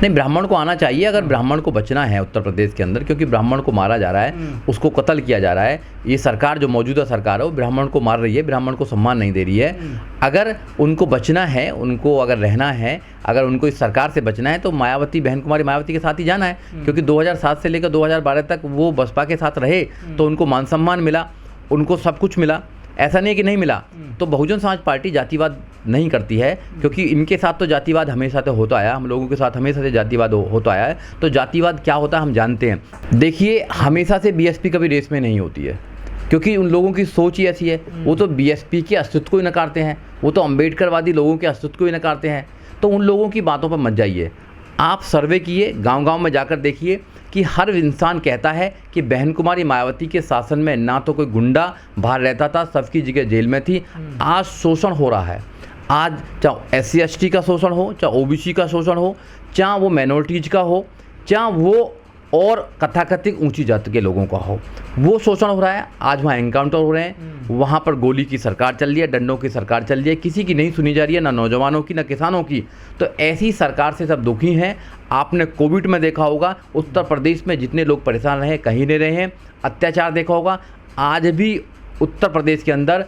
नहीं, ब्राह्मण को आना चाहिए अगर ब्राह्मण को बचना है उत्तर प्रदेश के अंदर, क्योंकि ब्राह्मण को मारा जा रहा है, उसको कत्ल किया जा रहा है। ये सरकार जो मौजूदा सरकार है वो ब्राह्मण को मार रही है, ब्राह्मण को सम्मान नहीं दे रही है। अगर उनको बचना है, उनको अगर रहना है, अगर उनको इस सरकार से बचना है तो मायावती, बहन कुमारी मायावती के साथ ही जाना है, क्योंकि 2007 से लेकर 2012 तक वो बसपा के साथ रहे तो उनको मान सम्मान मिला, उनको सब कुछ मिला, ऐसा नहीं है कि नहीं मिला। तो बहुजन समाज पार्टी जातिवाद नहीं करती है, क्योंकि इनके साथ तो जातिवाद हमेशा से होता आया, हम लोगों के साथ हमेशा से जातिवाद होता आया है। तो जातिवाद क्या होता है हम जानते हैं। देखिए, हमेशा से बीएसपी कभी रेस में नहीं होती है, क्योंकि उन लोगों की सोच ही ऐसी है। वो तो बीएसपी के अस्तित्व को ही नकारते हैं, वो तो अम्बेडकरवादी लोगों के अस्तित्व को ही नकारते हैं। तो उन लोगों की बातों पर मत जाइए। आप सर्वे किए, गांव-गांव में जाकर देखिए कि हर इंसान कहता है कि बहन कुमारी मायावती के शासन में ना तो कोई गुंडा बाहर रहता था, सबकी जगह जेल में थी। आज शोषण हो रहा है। आज चाहे SC/ST का शोषण हो, चाहे OBC का शोषण हो, चाहे वो माइनॉरिटीज का हो, चाहे वो और तथाकथित ऊंची जाति के लोगों का हो, वो शोषण हो रहा है। आज वहाँ एनकाउंटर हो रहे हैं, वहाँ पर गोली की सरकार चल रही है, डंडों की सरकार चल रही है, किसी की नहीं सुनी जा रही है, ना नौजवानों की, ना किसानों की। तो ऐसी सरकार से सब दुखी हैं। आपने कोविड में देखा होगा उत्तर प्रदेश में जितने लोग परेशान रहे, कहीं नहीं रहे हैं। अत्याचार देखा होगा। आज भी उत्तर प्रदेश के अंदर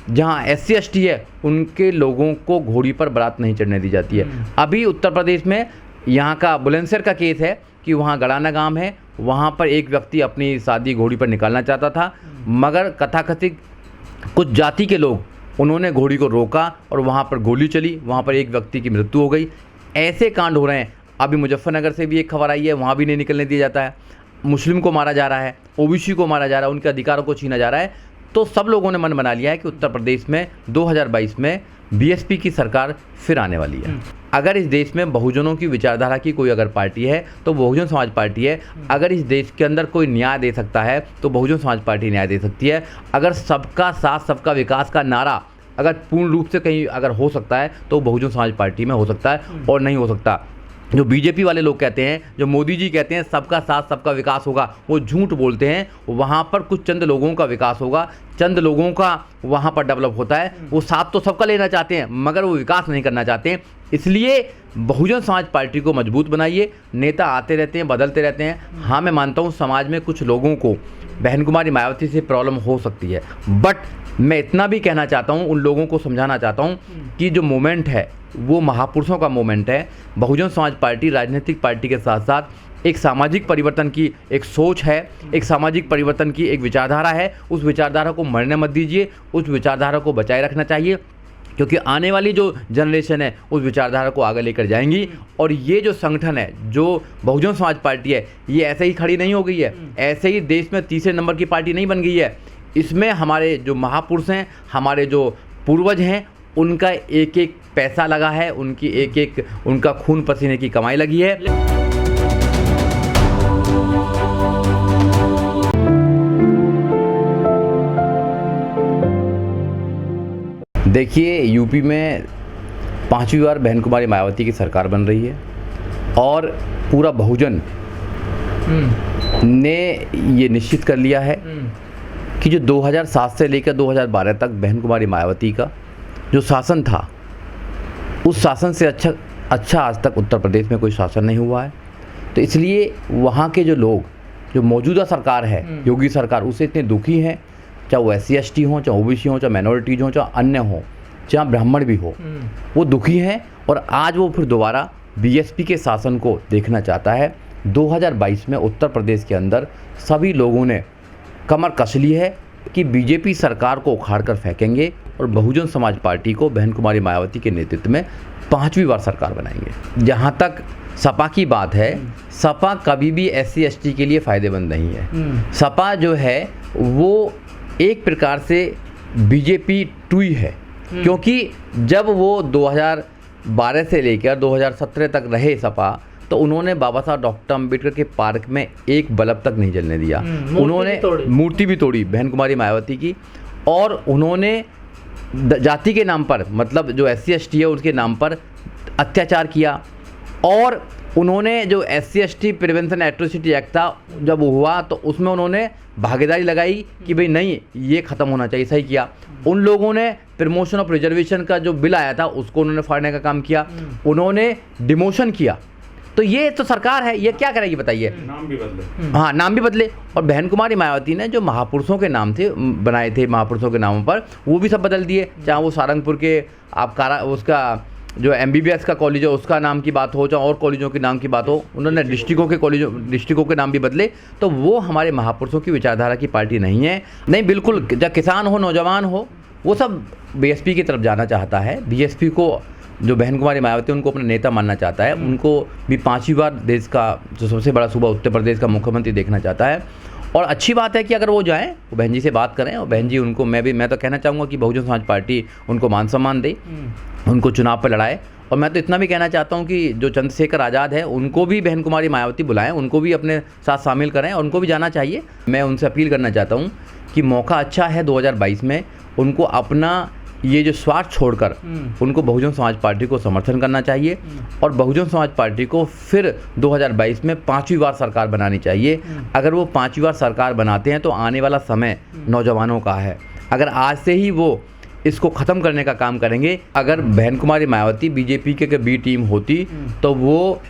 जहाँ SC/ST है उनके लोगों को घोड़ी पर बारात नहीं चढ़ने दी जाती है। अभी उत्तर प्रदेश में यहाँ का बुलंदशहर का केस है कि वहाँ गड़ाना गांव है, वहाँ पर एक व्यक्ति अपनी शादी घोड़ी पर निकालना चाहता था, मगर कथाकथित कुछ जाति के लोग उन्होंने घोड़ी को रोका और वहाँ पर गोली चली, वहाँ पर एक व्यक्ति की मृत्यु हो गई। ऐसे कांड हो रहे हैं। अभी मुजफ्फरनगर से भी एक खबर आई है, वहाँ भी नहीं निकलने दिया जाता है। मुस्लिम को मारा जा रहा है, OBC को मारा जा रहा है, उनके अधिकारों को छीना जा रहा है। तो सब लोगों ने मन बना लिया है कि उत्तर प्रदेश में 2022 में BSP की सरकार फिर आने वाली है। अगर इस देश में बहुजनों की विचारधारा की कोई अगर पार्टी है तो बहुजन समाज पार्टी है। अगर इस देश के अंदर कोई न्याय दे सकता है तो बहुजन समाज पार्टी न्याय दे सकती है। अगर सबका साथ सबका विकास का नारा अगर पूर्ण रूप से कहीं अगर हो सकता है तो बहुजन समाज पार्टी में हो सकता है, और नहीं हो सकता। जो BJP वाले लोग कहते हैं, जो मोदी जी कहते हैं सबका साथ सबका विकास होगा, वो झूठ बोलते हैं। वहाँ पर कुछ चंद लोगों का विकास होगा, चंद लोगों का वहाँ पर डेवलप होता है। वो साथ तो सबका लेना चाहते हैं मगर वो विकास नहीं करना चाहते हैं। इसलिए बहुजन समाज पार्टी को मजबूत बनाइए। नेता आते रहते हैं, बदलते रहते हैं। हाँ, मैं मानता हूँ समाज में कुछ लोगों को बहन कुमारी मायावती से प्रॉब्लम हो सकती है, बट मैं इतना भी कहना चाहता हूँ, उन लोगों को समझाना चाहता हूँ कि जो मोमेंट है वो महापुरुषों का मोमेंट है। बहुजन समाज पार्टी राजनीतिक पार्टी के साथ साथ एक सामाजिक परिवर्तन की एक सोच है, एक सामाजिक परिवर्तन की एक विचारधारा है। उस विचारधारा को मरने मत दीजिए, उस विचारधारा को बचाए रखना चाहिए, क्योंकि आने वाली जो जनरेशन है उस विचारधारा को आगे लेकर जाएंगी। और ये जो संगठन है, जो बहुजन समाज पार्टी है, ये ऐसे ही खड़ी नहीं हो गई है, ऐसे ही देश में तीसरे नंबर की पार्टी नहीं बन गई है। इसमें हमारे जो महापुरुष हैं, हमारे जो पूर्वज हैं, उनका एक एक पैसा लगा है, उनकी एक एक उनका खून पसीने की कमाई लगी है। देखिए, यूपी में 5वीं बार बहन कुमारी मायावती की सरकार बन रही है और पूरा बहुजन ने ये निश्चित कर लिया है कि जो 2007 से लेकर 2012 तक बहन कुमारी मायावती का जो शासन था, उस शासन से अच्छा आज तक उत्तर प्रदेश में कोई शासन नहीं हुआ है। तो इसलिए वहाँ के जो लोग, जो मौजूदा सरकार है, योगी सरकार, उससे इतने दुखी हैं, चाहे वो SC/ST हों, चाहे OBC हों, चाहे माइनॉरिटीज हों, चाहे अन्य हों, चाहे ब्राह्मण भी हो, वो दुखी हैं। और आज वो फिर दोबारा BSP के शासन को देखना चाहता है। 2022 में उत्तर प्रदेश के अंदर सभी लोगों ने कमर कस ली है कि BJP सरकार को उखाड़ कर फेंकेंगे और बहुजन समाज पार्टी को बहन कुमारी मायावती के नेतृत्व में 5वीं बार सरकार बनाएंगे। जहाँ तक सपा की बात है, सपा कभी भी SC/ST के लिए फ़ायदेमंद नहीं है। सपा जो है वो एक प्रकार से BJP 2 ही है, क्योंकि जब वो 2012 से लेकर 2017 तक रहे सपा, तो उन्होंने बाबा साहब डॉक्टर अम्बेडकर के पार्क में एक बल्ब तक नहीं जलने दिया। उन्होंने मूर्ति भी तोड़ी बहन कुमारी मायावती की, और उन्होंने जाति के नाम पर, मतलब जो SC/ST है उसके नाम पर अत्याचार किया। और उन्होंने जो SC/ST प्रिवेंशन एट्रोसिटी एक्ट था जब वो हुआ तो उसमें उन्होंने भागीदारी लगाई कि भाई नहीं, ये ख़त्म होना चाहिए। सही किया। उन लोगों ने प्रमोशन ऑफ रिजर्वेशन का जो बिल आया था उसको उन्होंने फाड़ने का काम किया। उन्होंने डिमोशन किया तो ये तो सरकार है, ये क्या करेगी बताइए। नाम भी बदले। हाँ, नाम भी बदले। और बहन कुमारी मायावती ने जो महापुरुषों के नाम थे बनाए थे, महापुरुषों के नामों पर, वो भी सब बदल दिए। चाहे वो सारंगपुर के आप उसका जो MBBS का कॉलेज है उसका नाम की बात हो, चाहे और कॉलेजों के नाम की बात हो, उन्होंने डिस्ट्रिक्टों के नाम भी बदले। तो वो हमारे महापुरुषों की विचारधारा की पार्टी नहीं है। नहीं, बिल्कुल, जब किसान हो, नौजवान हो, वो सब BSP की तरफ जाना चाहता है। BSP को जो बहन कुमारी मायावती उनको अपना नेता मानना चाहता है, उनको भी 5वीं बार देश का जो सबसे बड़ा सूबा उत्तर प्रदेश का मुख्यमंत्री देखना चाहता है। और अच्छी बात है कि अगर वो जाएं, वो बहन जी से बात करें, और बहन जी उनको मैं तो कहना चाहूँगा कि बहुजन समाज पार्टी उनको मान सम्मान दे, उनको चुनाव पर लड़ाए। और मैं तो इतना भी कहना चाहता हूँ कि जो चंद्रशेखर आज़ाद है उनको भी बहन कुमारी मायावती बुलाएं, उनको भी अपने साथ शामिल करें, और उनको भी जाना चाहिए। मैं उनसे अपील करना चाहता हूँ कि मौका अच्छा है 2022 में, उनको अपना ये जो स्वार्थ छोड़कर उनको बहुजन समाज पार्टी को समर्थन करना चाहिए, और बहुजन समाज पार्टी को फिर 2022 में 5वीं बार सरकार बनानी चाहिए। अगर वो 5वीं बार सरकार बनाते हैं तो आने वाला समय नौजवानों का है। अगर आज से ही वो इसको ख़त्म करने का काम करेंगे, अगर बहन कुमारी मायावती BJP के B टीम होती तो वो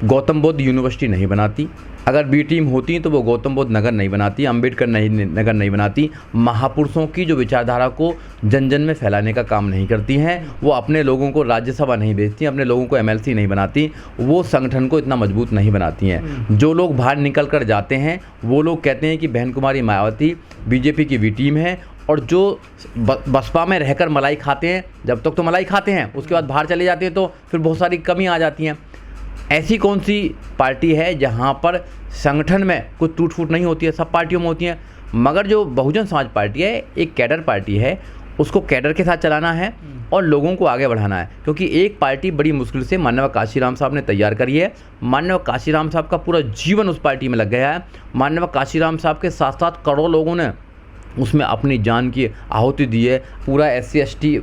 गौतम बुद्ध यूनिवर्सिटी नहीं बनाती, अगर B टीम होती तो वो गौतम बुद्ध नगर नहीं बनाती, अम्बेडकर नगर नहीं बनाती। महापुरुषों की जो विचारधारा को जन जन में फैलाने का काम नहीं करती हैं, वो अपने लोगों को राज्यसभा नहीं भेजती, अपने लोगों को MLC नहीं बनाती, वो संगठन को इतना मजबूत नहीं बनाती हैं। जो लोग बाहर निकल कर जाते हैं वो लोग कहते हैं कि बहन कुमारी मायावती BJP की B टीम है, और जो बसपा में रहकर मलाई खाते हैं, जब तक तो मलाई खाते हैं, उसके बाद बाहर चले जाते हैं तो फिर बहुत सारी कमी आ जाती हैं। ऐसी कौन सी पार्टी है जहाँ पर संगठन में कुछ टूट फूट नहीं होती है, सब पार्टियों में होती हैं। मगर जो बहुजन समाज पार्टी है एक कैडर पार्टी है, उसको कैडर के साथ चलाना है और लोगों को आगे बढ़ाना है। क्योंकि एक पार्टी बड़ी मुश्किल से माननीय काशीराम साहब ने तैयार करी है। माननीय काशीराम साहब का पूरा जीवन उस पार्टी में लग गया है। माननीय काशीराम साहब के साथ साथ करोड़ों लोगों ने उसमें अपनी जान की आहुति दी है। पूरा SC ST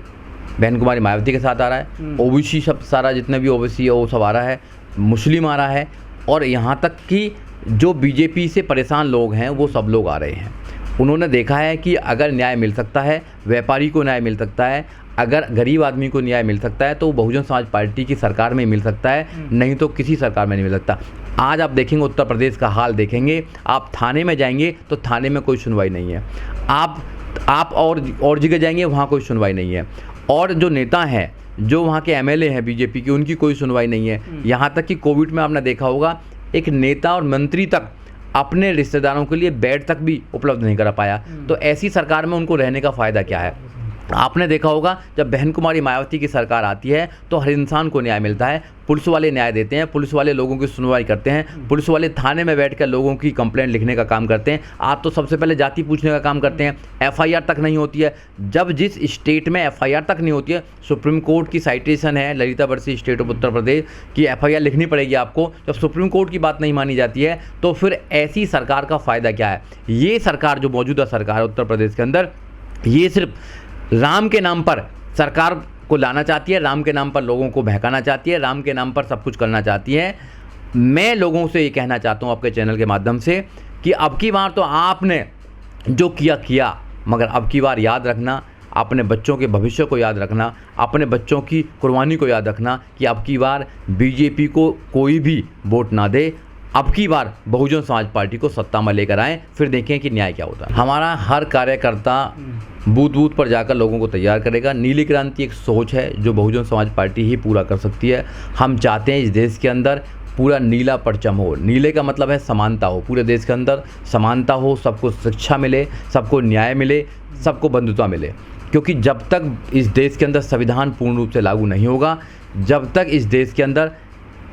बहन कुमारी मायावती के साथ आ रहा है, OBC सब सारा जितने भी OBC है वो सब आ रहा है, मुस्लिम आ रहा है, और यहाँ तक कि जो BJP से परेशान लोग हैं वो सब लोग आ रहे हैं। उन्होंने देखा है कि अगर न्याय मिल सकता है, व्यापारी को न्याय मिल सकता है, अगर गरीब आदमी को न्याय मिल सकता है, तो वो बहुजन समाज पार्टी की सरकार में मिल सकता है, नहीं तो किसी सरकार में नहीं मिल सकता। आज आप देखेंगे उत्तर प्रदेश का हाल देखेंगे, आप थाने में जाएंगे तो थाने में कोई सुनवाई नहीं है, आप और जगह जाएंगे वहाँ कोई सुनवाई नहीं है, और जो नेता हैं, जो वहाँ के MLA हैं BJP की, उनकी कोई सुनवाई नहीं है। यहाँ तक कि कोविड में आपने देखा होगा एक नेता और मंत्री तक अपने रिश्तेदारों के लिए बेड तक भी उपलब्ध नहीं करा पाया। तो ऐसी सरकार में उनको रहने का फ़ायदा क्या है। आपने देखा होगा जब बहन कुमारी मायावती की सरकार आती है तो हर इंसान को न्याय मिलता है, पुलिस वाले न्याय देते हैं, पुलिस वाले लोगों की सुनवाई करते हैं, पुलिस वाले थाने में बैठकर लोगों की कंप्लेंट लिखने का काम करते हैं। आप तो सबसे पहले जाति पूछने का काम करते हैं, FIR तक नहीं होती है। जब जिस स्टेट में FIR तक नहीं होती है, सुप्रीम कोर्ट की साइटेशन है ललिता बरसी स्टेट ऑफ उत्तर प्रदेश की, FIR लिखनी पड़ेगी आपको। जब सुप्रीम कोर्ट की बात नहीं मानी जाती है तो फिर ऐसी सरकार का फ़ायदा क्या है। ये सरकार जो मौजूदा सरकार है उत्तर प्रदेश के अंदर, ये सिर्फ राम के नाम पर सरकार को लाना चाहती है, राम के नाम पर लोगों को बहकाना चाहती है, राम के नाम पर सब कुछ करना चाहती है। मैं लोगों से ये कहना चाहता हूँ आपके चैनल के माध्यम से कि अब की बार तो आपने जो किया, मगर अब की बार याद रखना, अपने बच्चों के भविष्य को याद रखना, अपने बच्चों की कुर्बानी को याद रखना कि अब की बार BJP को कोई भी वोट ना दे। अब की बार बहुजन समाज पार्टी को सत्ता में लेकर आएँ, फिर देखें कि न्याय क्या होता है। हमारा हर कार्यकर्ता बूथ बूथ पर जाकर लोगों को तैयार करेगा। नीली क्रांति एक सोच है जो बहुजन समाज पार्टी ही पूरा कर सकती है। हम चाहते हैं इस देश के अंदर पूरा नीला परचम हो। नीले का मतलब है समानता हो, पूरे देश के अंदर समानता हो, सबको शिक्षा मिले, सबको न्याय मिले, सबको बंधुता मिले। क्योंकि जब तक इस देश के अंदर संविधान पूर्ण रूप से लागू नहीं होगा, जब तक इस देश के अंदर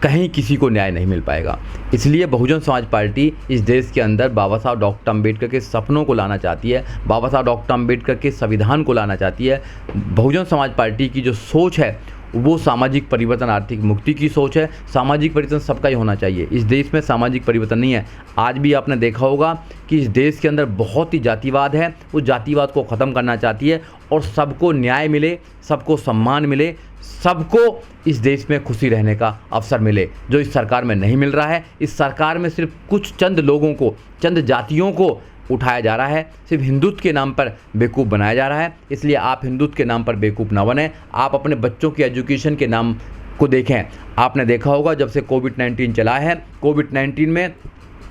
कहीं किसी को न्याय नहीं मिल पाएगा। इसलिए बहुजन समाज पार्टी इस देश के अंदर बाबा साहब डॉक्टर अम्बेडकर के सपनों को लाना चाहती है, बाबा साहब डॉक्टर अम्बेडकर के संविधान को लाना चाहती है। बहुजन समाज पार्टी की जो सोच है वो सामाजिक परिवर्तन, आर्थिक मुक्ति की सोच है। सामाजिक परिवर्तन सबका ही होना चाहिए। इस देश में सामाजिक परिवर्तन नहीं है। आज भी आपने देखा होगा कि इस देश के अंदर बहुत ही जातिवाद है, वो जातिवाद को ख़त्म करना चाहती है और सबको न्याय मिले, सबको सम्मान मिले, सबको इस देश में खुशी रहने का अवसर मिले, जो इस सरकार में नहीं मिल रहा है। इस सरकार में सिर्फ कुछ चंद लोगों को, चंद जातियों को उठाया जा रहा है, सिर्फ हिंदुत्व के नाम पर बेवकूफ़ बनाया जा रहा है। इसलिए आप हिंदुत्व के नाम पर बेवकूफ़ ना बने। आप अपने बच्चों की एजुकेशन के नाम को देखें, आपने देखा होगा जब से कोविड-19 चला है, कोविड-19 में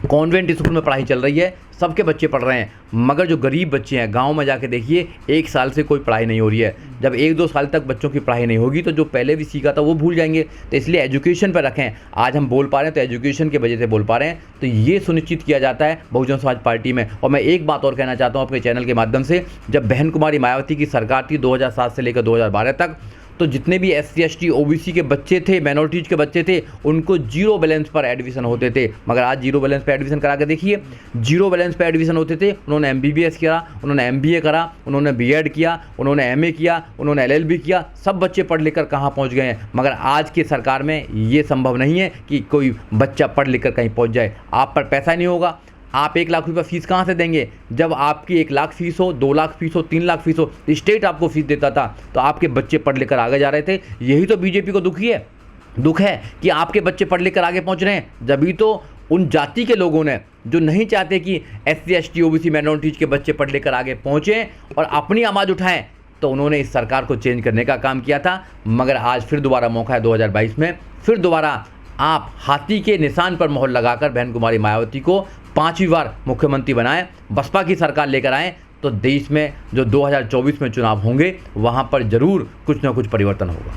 कॉन्वेंट स्कूल में पढ़ाई चल रही है, सबके बच्चे पढ़ रहे हैं, मगर जो गरीब बच्चे हैं गांव में जाके देखिए 1 साल से कोई पढ़ाई नहीं हो रही है। जब 1-2 साल तक बच्चों की पढ़ाई नहीं होगी तो जो पहले भी सीखा था वो भूल जाएंगे। तो इसलिए एजुकेशन पर रखें। आज हम बोल पा रहे हैं तो एजुकेशन की वजह से बोल पा रहे हैं। तो ये सुनिश्चित किया जाता है बहुजन समाज पार्टी में। और मैं एक बात और कहना चाहता हूँ अपने चैनल के माध्यम से, जब बहन कुमारी मायावती की सरकार थी 2007 से लेकर 2012 तक, तो जितने भी SC ST OBC के बच्चे थे, माइनॉरिटीज़ के बच्चे थे, उनको 0 बैलेंस पर एडमिशन होते थे। मगर आज 0 बैलेंस पर एडमिशन करा के देखिए, 0 बैलेंस पर एडमिशन होते थे। उन्होंने MBBS किया, उन्होंने MBA करा, उन्होंने B.Ed किया, उन्होंने MA किया, उन्होंने LLB किया, सब बच्चे पढ़ लिख कर कहाँ पहुँच गए हैं। मगर आज की सरकार में ये संभव नहीं है कि कोई बच्चा पढ़ लिख कर कहीं पहुँच जाए। आप पर पैसा नहीं होगा, आप 1 लाख रुपये फीस कहाँ से देंगे? जब आपकी 1 लाख फीस हो, 2 लाख फीस हो, 3 लाख फीस हो, स्टेट आपको फीस देता था तो आपके बच्चे पढ़ लिख कर आगे जा रहे थे। यही तो बीजेपी को दुख है कि आपके बच्चे पढ़ लिख कर आगे पहुँच रहे हैं। जभी तो उन जाति के लोगों ने जो नहीं चाहते कि SC ST OBC माइनॉरिटीज़ के बच्चे पढ़ लिख कर आगे पहुँचें और अपनी आवाज़ उठाएं, तो उन्होंने इस सरकार को चेंज करने का काम किया था। मगर आज फिर दोबारा मौका है 2022 में, फिर दोबारा आप हाथी के निशान पर मोहर लगाकर बहन कुमारी मायावती को 5वीं बार मुख्यमंत्री बनाएं, बसपा की सरकार लेकर आएं, तो देश में जो 2024 में चुनाव होंगे वहाँ पर ज़रूर कुछ ना कुछ परिवर्तन होगा।